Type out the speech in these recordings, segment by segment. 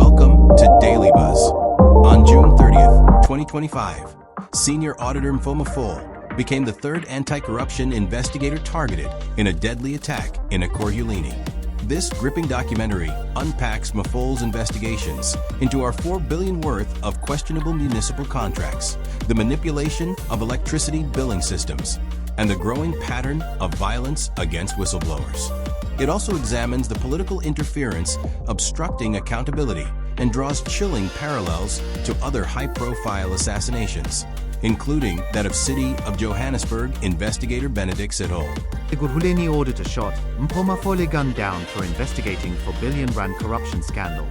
Welcome to Daily Buzz. On June 30th, 2025, Senior Auditor Mpho Mafole became the third anti-corruption investigator targeted in a deadly attack in Ekurhuleni. This gripping documentary unpacks Mafole's investigations into our $4 billion worth of questionable municipal contracts, the manipulation of electricity billing systems, and the growing pattern of violence against whistleblowers. It also examines the political interference obstructing accountability and draws chilling parallels to other high-profile assassinations, including that of City of Johannesburg investigator Benedict Sithole. Ekurhuleni auditor shot, Mpho Mafole gunned down for investigating for billion-rand corruption scandal.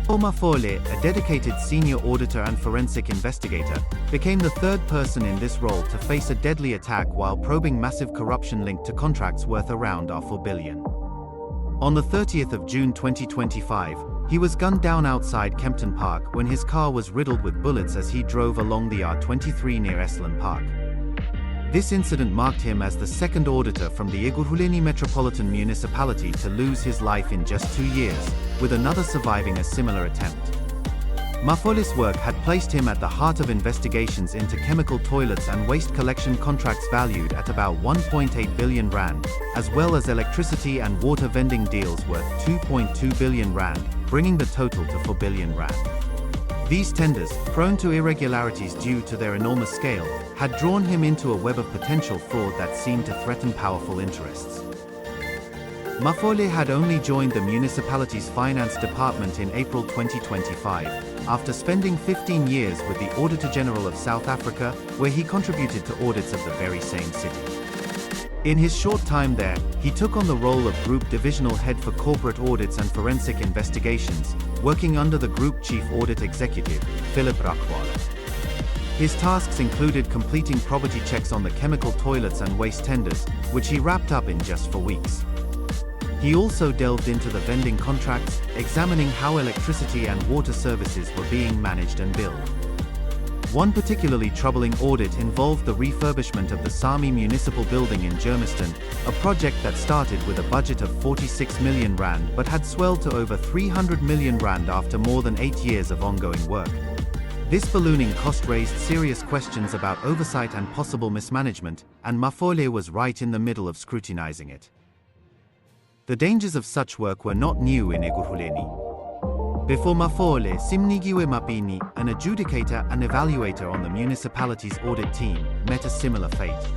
Mpho Mafole, a dedicated senior auditor and forensic investigator, became the third person in this role to face a deadly attack while probing massive corruption linked to contracts worth around $4 billion. On the 30th of June 2025, he was gunned down outside Kempton Park when his car was riddled with bullets as he drove along the R23 near Esalen Park. This incident marked him as the second auditor from the Ekurhuleni Metropolitan Municipality to lose his life in just 2 years, with another surviving a similar attempt. Mafole's work had placed him at the heart of investigations into chemical toilets and waste collection contracts valued at about 1.8 billion rand, as well as electricity and water vending deals worth 2.2 billion rand, bringing the total to 4 billion rand. These tenders, prone to irregularities due to their enormous scale, had drawn him into a web of potential fraud that seemed to threaten powerful interests. Mafole had only joined the municipality's finance department in April 2025, after spending 15 years with the Auditor General of South Africa, where he contributed to audits of the very same city. In his short time there, he took on the role of Group Divisional Head for Corporate Audits and Forensic Investigations, working under the Group Chief Audit Executive, Philip Rakwala. His tasks included completing probity checks on the chemical toilets and waste tenders, which he wrapped up in just 4 weeks. He also delved into the vending contracts, examining how electricity and water services were being managed and billed. One particularly troubling audit involved the refurbishment of the Sami Municipal Building in Germiston, a project that started with a budget of 46 million rand but had swelled to over 300 million rand after more than 8 years of ongoing work. This ballooning cost raised serious questions about oversight and possible mismanagement, and Mafole was right in the middle of scrutinizing it. The dangers of such work were not new in Ekurhuleni. Before Mafole, Simnigiwe Mapini, an adjudicator and evaluator on the municipality's audit team, met a similar fate.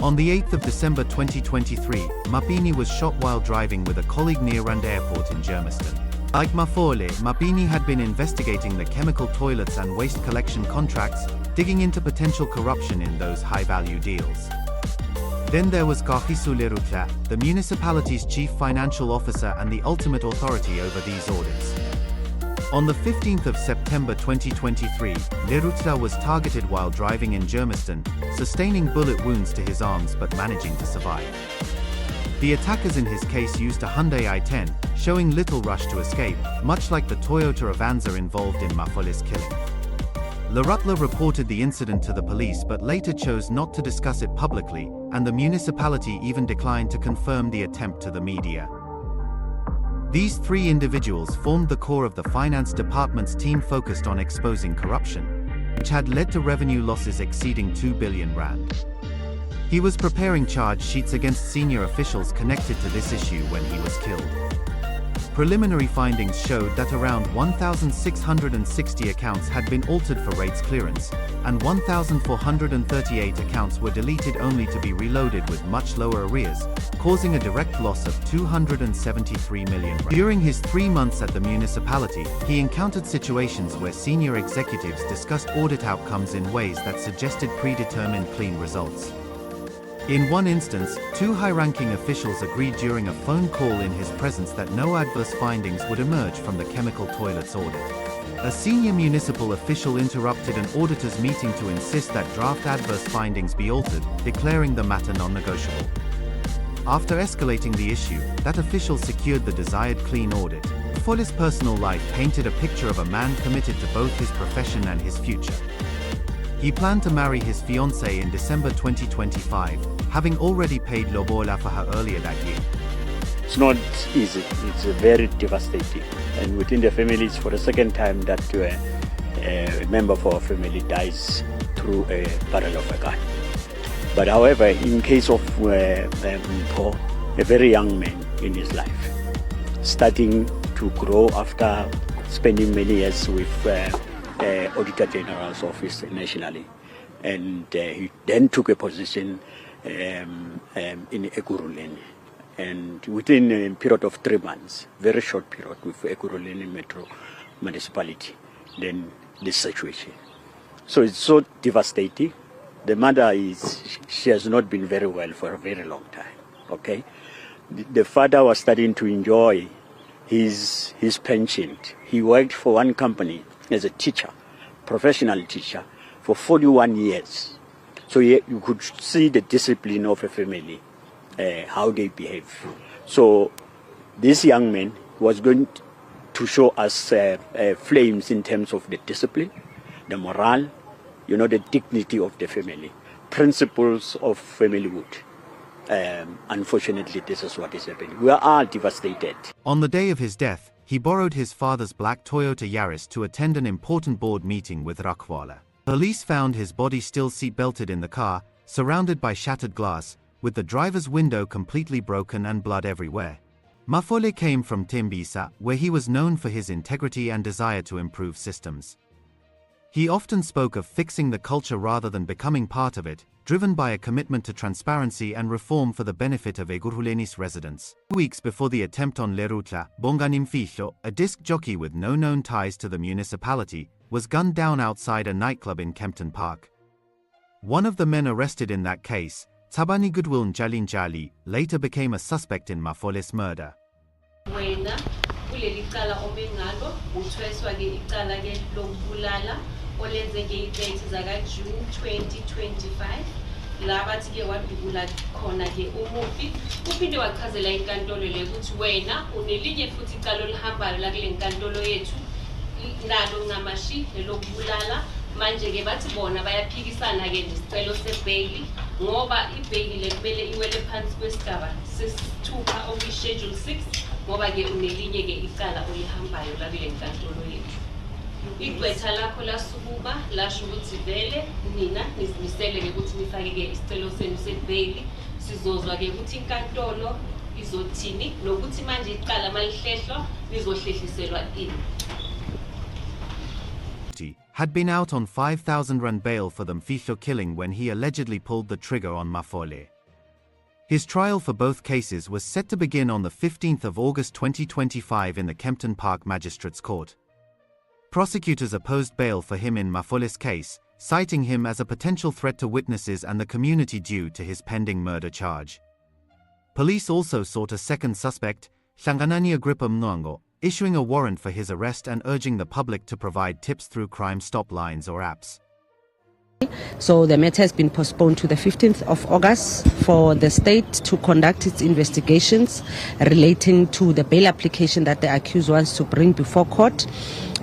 On the 8th of December 2023, Mapini was shot while driving with a colleague near Rand Airport in Germiston. Like Mafole, Mapini had been investigating the chemical toilets and waste collection contracts, digging into potential corruption in those high-value deals. Then there was Kagiso Lerutla, the municipality's chief financial officer and the ultimate authority over these audits. On the 15th of September 2023, Lerutla was targeted while driving in Germiston, sustaining bullet wounds to his arms but managing to survive. The attackers in his case used a Hyundai i10, showing little rush to escape, much like the Toyota Avanza involved in Mafole's killing. Lerutla reported the incident to the police but later chose not to discuss it publicly, and the municipality even declined to confirm the attempt to the media. These three individuals formed the core of the finance department's team focused on exposing corruption, which had led to revenue losses exceeding 2 billion rand. He was preparing charge sheets against senior officials connected to this issue when he was killed. Preliminary findings showed that around 1,660 accounts had been altered for rates clearance, and 1,438 accounts were deleted only to be reloaded with much lower arrears, causing a direct loss of 273 million rand. During his 3 months at the municipality, he encountered situations where senior executives discussed audit outcomes in ways that suggested predetermined clean results. In one instance, 2 high-ranking officials agreed during a phone call in his presence that no adverse findings would emerge from the chemical toilets audit. A senior municipal official interrupted an auditor's meeting to insist that draft adverse findings be altered, declaring the matter non-negotiable. After escalating the issue, that official secured the desired clean audit. Mafole's personal life painted a picture of a man committed to both his profession and his future. He planned to marry his fiancée in December 2025, having already paid lobola for her earlier that year. It's not easy. It's very devastating. And within the family, it's for the second time that a member of our family dies through a barrel of a gun. But however, in case of Mpho, a very young man in his life, starting to grow after spending many years with Auditor General's office nationally. And he then took a position in Ekurhuleni. And within a period of 3 months, very short period with Ekurhuleni Metro Municipality, then this situation. So it's so devastating. The mother she has not been very well for a very long time, okay? The father was starting to enjoy his pension. He worked for one company as a teacher, professional teacher, for 41 years. So you could see the discipline of a family, how they behave. So this young man was going to show us flames in terms of the discipline, the morale, the dignity of the family, principles of familyhood. Unfortunately, this is what is happening. We are all devastated. On the day of his death, he borrowed his father's black Toyota Yaris to attend an important board meeting with Ekurhuleni. Police found his body still seat-belted in the car, surrounded by shattered glass, with the driver's window completely broken and blood everywhere. Mafole came from Tembisa, where he was known for his integrity and desire to improve systems. He often spoke of fixing the culture rather than becoming part of it, driven by a commitment to transparency and reform for the benefit of Ekurhuleni's residents. 2 weeks before the attempt on Lerutla, Bongani Mfihlo, a disc jockey with no known ties to the municipality, was gunned down outside a nightclub in Kempton Park. One of the men arrested in that case, Tabani Goodwill Njali, later became a suspect in Mafole's murder. June 2025 labathi ke wadubula khona ke umufi uphinde wachazela inkantolo le ukuthi wena unelinye futhi icala lihambayo la kule nkantolo yethu nalo ngamashi lokubulala manje ke bathi bona bayaphikisana ke nesicelo sebail ngoba ibail le kumele iwele phansi kwesigaba sesithupha okuyischedule 6 ngoba ke unelinye ke icala olihambayo la kule nkantolo yethu. Igqwetha lakho lasukuba lasho ukuthi vele nina nizimisele ke ukuthi nifake ke isicelo senu sebail sizozwa ke ukuthi inkantolo izothini nokuthi manje iqala malihlehlo lizohlehliselwa ini. Had been out on 5,000 rand bail for the Mfihlo killing when he allegedly pulled the trigger on Mafole. His trial for both cases was set to begin on the 15th of August 2025 in the Kempton Park Magistrates Court. Prosecutors opposed bail for him in Mafole's case, citing him as a potential threat to witnesses and the community due to his pending murder charge. Police also sought a second suspect, Hlanganani Agrippa Mnwango, issuing a warrant for his arrest and urging the public to provide tips through crime stop lines or apps. So the matter has been postponed to the 15th of August for the state to conduct its investigations relating to the bail application that the accused wants to bring before court,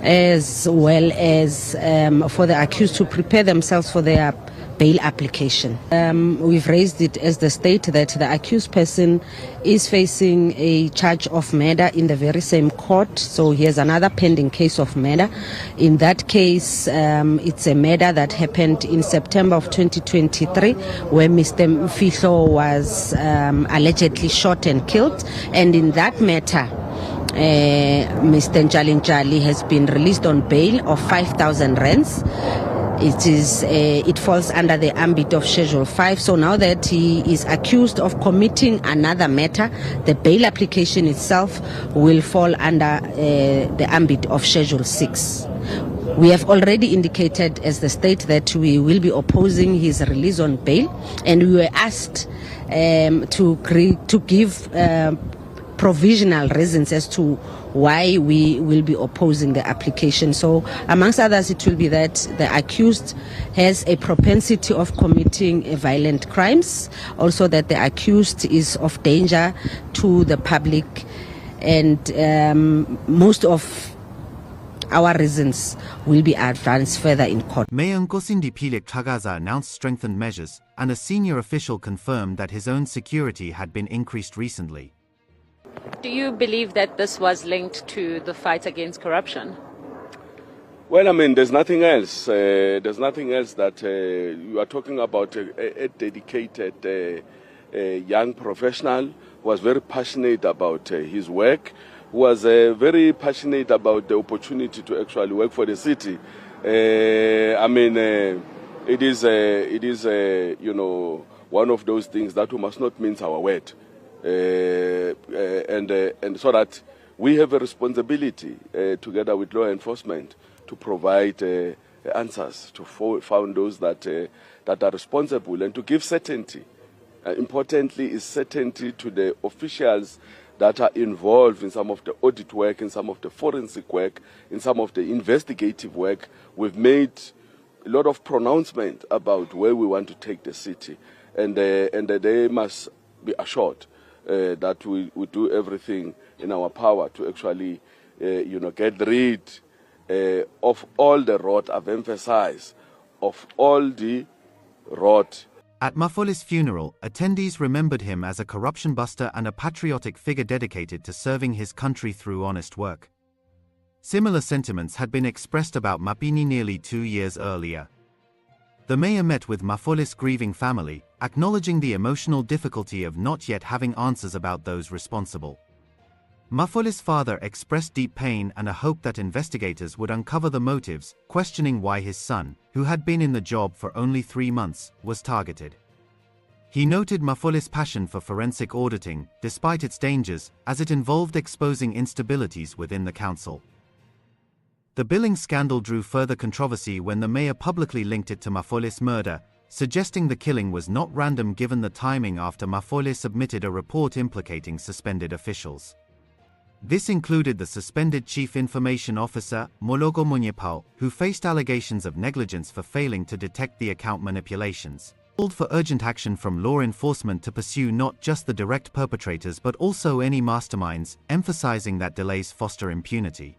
as well as for the accused to prepare themselves for their bail application. We've raised it as the state that the accused person is facing a charge of murder in the very same court, so he has another pending case of murder. In that case, it's a murder that happened in September of 2023 where Mr. Mfihlo was allegedly shot and killed, and in that matter Mr. Njali has been released on bail of 5,000 rands. It falls under the ambit of Schedule 5. So now that he is accused of committing another matter, the bail application itself will fall under the ambit of Schedule 6. We have already indicated as the state that we will be opposing his release on bail, and we were asked to give provisional reasons as to why we will be opposing the application. So amongst others, it will be that the accused has a propensity of committing violent crimes, also that the accused is of danger to the public, and most of our reasons will be advanced further in court. Mayor Nkosindi Pilek Tagaza announced strengthened measures, and a senior official confirmed that his own security had been increased recently. Do you believe that this was linked to the fight against corruption? Well, I mean, there's nothing else. There's nothing else that you are talking about a dedicated young professional who was very passionate about his work, who was very passionate about the opportunity to actually work for the city. I mean, it is you know, one of those things that we must not mince our word, and so that we have a responsibility together with law enforcement to provide answers to found those that are responsible and to give certainty. Importantly, is certainty to the officials that are involved in some of the audit work, in some of the forensic work, in some of the investigative work. We've made a lot of pronouncement about where we want to take the city, and they must be assured that we do everything in our power to actually, get rid of all the rot. I've emphasized of all the rot. At Mafole's funeral, attendees remembered him as a corruption buster and a patriotic figure dedicated to serving his country through honest work. Similar sentiments had been expressed about Mapini nearly 2 years earlier. The mayor met with Mafole's grieving family, acknowledging the emotional difficulty of not yet having answers about those responsible. Mafole's father expressed deep pain and a hope that investigators would uncover the motives, questioning why his son, who had been in the job for only 3 months, was targeted. He noted Mafole's passion for forensic auditing, despite its dangers, as it involved exposing instabilities within the council. The billing scandal drew further controversy when the mayor publicly linked it to Mafole's murder, suggesting the killing was not random given the timing after Mafole submitted a report implicating suspended officials. This included the suspended Chief Information Officer, Mologo Munyepao, who faced allegations of negligence for failing to detect the account manipulations. Called for urgent action from law enforcement to pursue not just the direct perpetrators but also any masterminds, emphasizing that delays foster impunity.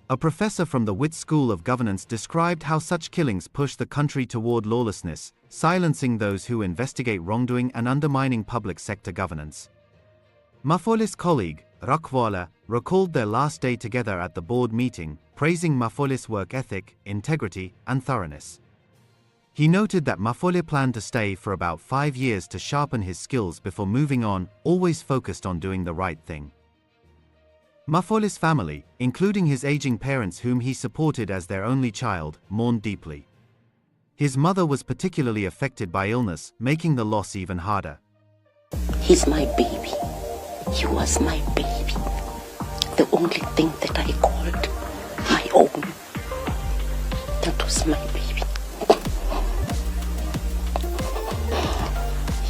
A professor from the Wits School of Governance described how such killings push the country toward lawlessness, silencing those who investigate wrongdoing and undermining public sector governance. Mafole's colleague, Rakwala, recalled their last day together at the board meeting, praising Mafole's work ethic, integrity, and thoroughness. He noted that Mafole planned to stay for about 5 years to sharpen his skills before moving on, always focused on doing the right thing. Mafole's family, including his aging parents whom he supported as their only child, mourned deeply. His mother was particularly affected by illness, making the loss even harder. He's my baby. He was my baby. The only thing that I called my own. That was my baby.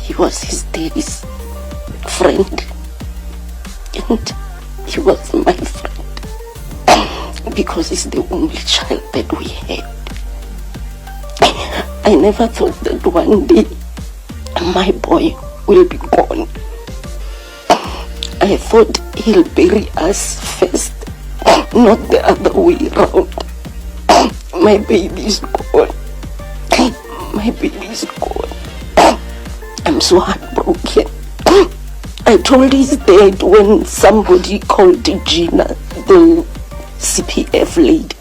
He was his daddy's friend. And he was my friend. Because he's the only child that we had. I never thought that one day my boy will be gone. I thought he'll bury us first, not the other way around. My baby's gone. My baby's gone. I'm so heartbroken. I told his dad when somebody called Gina, the CPF lady.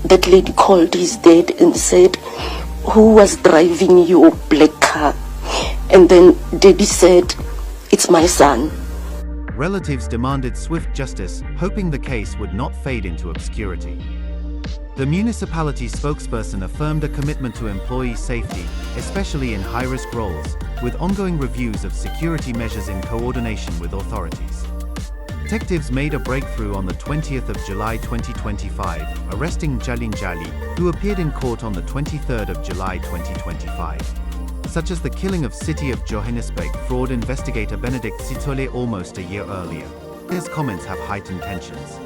That lady called his dad and said, "Who was driving your black car?" And then Daddy said, "It's my son." Relatives demanded swift justice, hoping the case would not fade into obscurity. The municipality spokesperson affirmed a commitment to employee safety, especially in high-risk roles, with ongoing reviews of security measures in coordination with authorities. Detectives made a breakthrough on the 20th of July 2025, arresting Jalin Jali, who appeared in court on the 23rd of July 2025. Such as the killing of City of Johannesburg fraud investigator Benedict Sithole almost a year earlier. His comments have heightened tensions.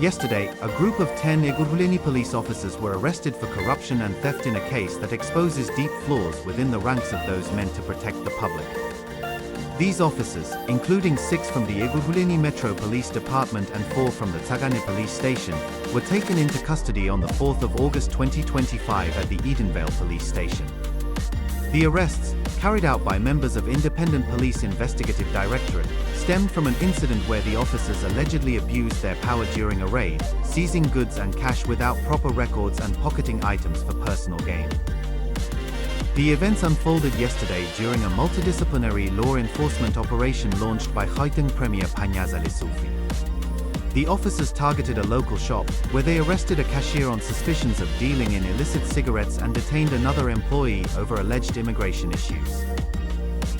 Yesterday, a group of 10 Ekurhuleni police officers were arrested for corruption and theft in a case that exposes deep flaws within the ranks of those meant to protect the public. These officers, including 6 from the Ekurhuleni Metro Police Department and 4 from the Tsakane Police Station, were taken into custody on the 4th of August 2025 at the Edenvale Police Station. The arrests, carried out by members of Independent Police Investigative Directorate, stemmed from an incident where the officers allegedly abused their power during a raid, seizing goods and cash without proper records and pocketing items for personal gain. The events unfolded yesterday during a multidisciplinary law enforcement operation launched by Gauteng Premier Panyaza Lesufi. The officers targeted a local shop, where they arrested a cashier on suspicions of dealing in illicit cigarettes and detained another employee over alleged immigration issues.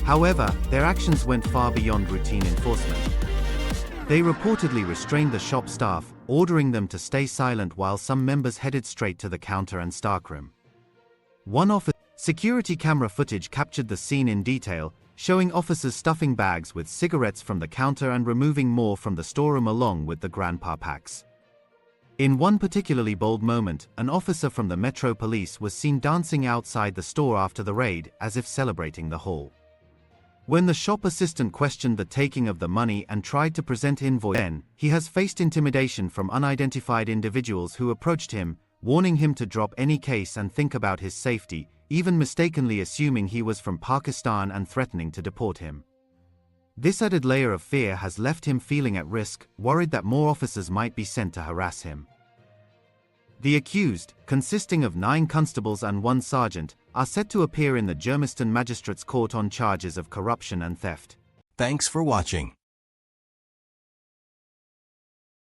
However, their actions went far beyond routine enforcement. They reportedly restrained the shop staff, ordering them to stay silent while some members headed straight to the counter and stockroom. Security camera footage captured the scene in detail, showing officers stuffing bags with cigarettes from the counter and removing more from the storeroom along with the grandpa packs. In one particularly bold moment, an officer from the Metro Police was seen dancing outside the store after the raid, as if celebrating the haul. When the shop assistant questioned the taking of the money and tried to present invoice, he has faced intimidation from unidentified individuals who approached him, warning him to drop any case and think about his safety, even mistakenly assuming he was from Pakistan and threatening to deport him. This added layer of fear has left him feeling at risk, worried that more officers might be sent to harass him. The accused, consisting of 9 constables and 1 sergeant, are set to appear in the Germiston Magistrates Court on charges of corruption and theft. Thanks for watching.